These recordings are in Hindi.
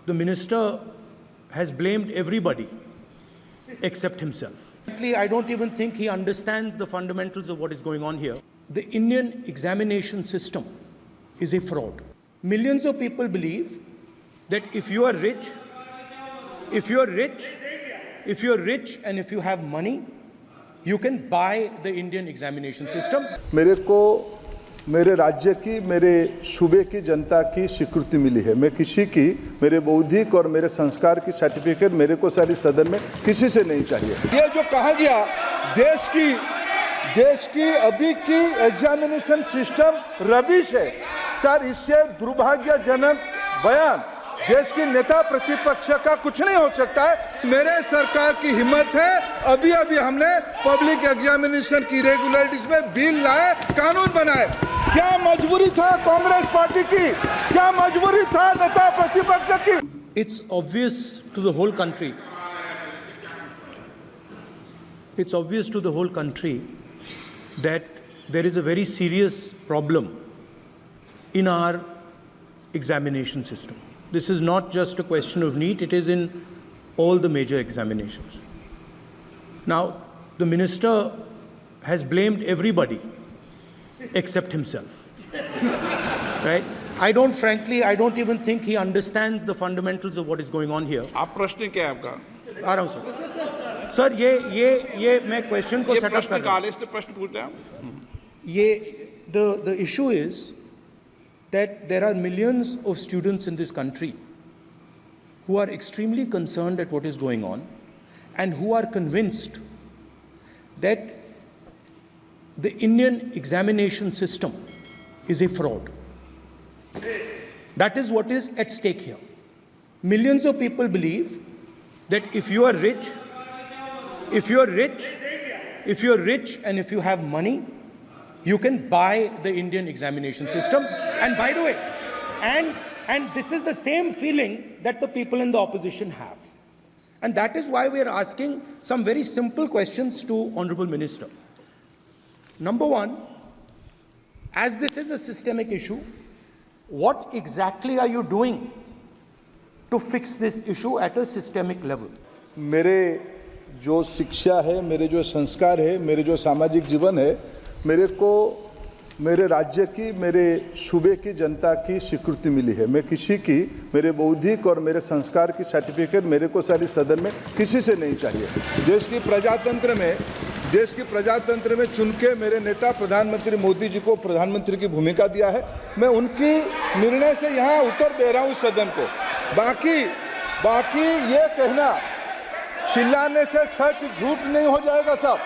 the minister has blamed everybody except himself. Frankly, I don't even think he understands the fundamentals of what is going on here. The Indian examination system is a fraud. Millions of people believe that if you are rich and if you have money, you can buy the Indian examination system. मेरे को मेरे राज्य की, मेरे सूबे की जनता की स्वीकृति मिली है। मैं किसी की, मेरे बौद्धिक और मेरे संस्कार की सर्टिफिकेट मेरे को सारी सदन में किसी से नहीं चाहिए। ये जो कहा गया देश की अभी की एग्जामिनेशन सिस्टम रबिश है सर, इससे दुर्भाग्यजनक बयान देश की नेता प्रतिपक्ष का कुछ नहीं हो सकता है। मेरे सरकार की हिम्मत है, अभी हमने पब्लिक एग्जामिनेशन की रेगुलरिटीज में बिल लाए, कानून बनाए। क्या मजबूरी था कांग्रेस पार्टी की? क्या मजबूरी था नेता प्रतिपक्ष की? It's obvious to the whole country. It's obvious to the whole country that there is a very serious problem in our examination system. This is not just a question of NEET, it is in all the major examinations. Now, the minister has blamed everybody except himself, right? I don't even think he understands the fundamentals of what is going on here. आप प्रश्न क्या है आपका? आ रहा हूँ सर। ये मैं क्वेश्चन को सेटअप कर रहा हूँ। इसलिए प्रश्न पूछते हैं। ये the issue is that there are millions of students in this country who are extremely concerned at what is going on and who are convinced that the Indian examination system is a fraud. That is what is at stake here. Millions of people believe that if you are rich and if you have money, you can buy the Indian examination system. And by the way, and this is the same feeling that the people in the opposition have. And that is why we are asking some very simple questions to Honorable Minister. Number one, as this is a systemic issue, what exactly are you doing to fix this issue at a systemic level? मेरे जो शिक्षा है, मेरे जो संस्कार है, मेरे जो सामाजिक जीवन है, मेरे को मेरे राज्य की, मेरे सूबे की जनता की स्वीकृति मिली है। मैं किसी की, मेरे बौद्धिक और मेरे संस्कार की सर्टिफिकेट मेरे को सारी सदन में किसी से नहीं चाहिए। देश की प्रजातंत्र में चुन के मेरे नेता प्रधानमंत्री मोदी जी को प्रधानमंत्री की भूमिका दिया है। मैं उनकी निर्णय से यहाँ उत्तर दे रहा हूँ सदन को। बाकी ये कहना चिल्लाने से सच झूठ नहीं हो जाएगा साहब।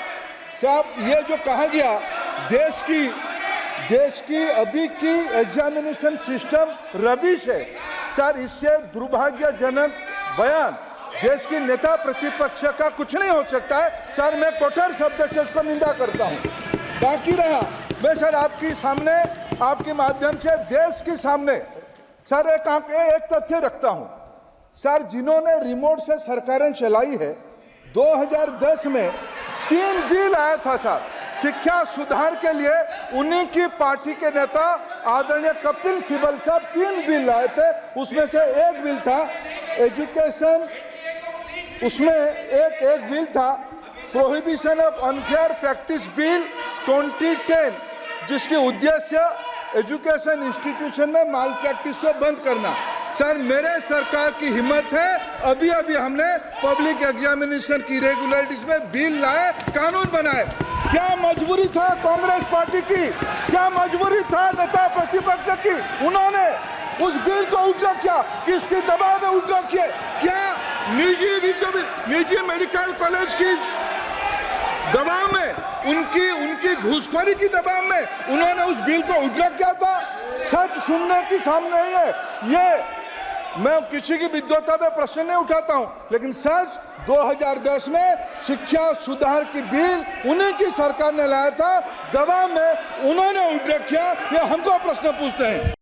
ये जो कहा गया देश की अभी की एग्जामिनेशन सिस्टम रबिश है सर, इससे दुर्भाग्यजनक बयान देश की नेता प्रतिपक्ष का कुछ नहीं हो सकता है सर। मैं कठोर शब्द से उसको निंदा करता हूं। बाकी रहा, मैं सर आपके सामने, आपके माध्यम से देश के सामने सर एक तथ्य रखता हूं सर। जिन्होंने रिमोट से सरकारें चलाई है, 2010 में 3 बिल आया था सर शिक्षा सुधार के लिए। उन्हीं की पार्टी के नेता आदरणीय कपिल सिब्बल साहब 3 बिल लाए थे। उसमें से एक बिल था एजुकेशन, उसमें एक बिल था prohibition of unfair practice bill 2010, जिसकी उद्देश्य एजुकेशन इंस्टीट्यूशन में माल प्रैक्टिस को बंद करना। सर, मेरे सरकार की हिम्मत है, अभी हमने पब्लिक एग्जामिनेशन की रेगुलरिटीज में बिल लाए, कानून बनाए। क्या मजबूरी था कांग्रेस पार्टी की? क्या मजबूरी था नेता प्रतिपक्ष की? उन्होंने उस बिल को उल्टा किया, किसके दबाव में उल्टा किया? क्या निजी मेडिकल कॉलेज की दबाव में, उनकी घूसखोरी की दबाव में उन्होंने उस बिल को उल्टा किया था? सच सुनने की सामने ही है। ये मैं किसी की विद्वता में प्रश्न नहीं उठाता हूं, लेकिन सच 2010 में शिक्षा सुधार की बिल उन्हीं की सरकार ने लाया था, दबाव में उन्होंने उल्टा किया। ये हमको प्रश्न पूछते हैं।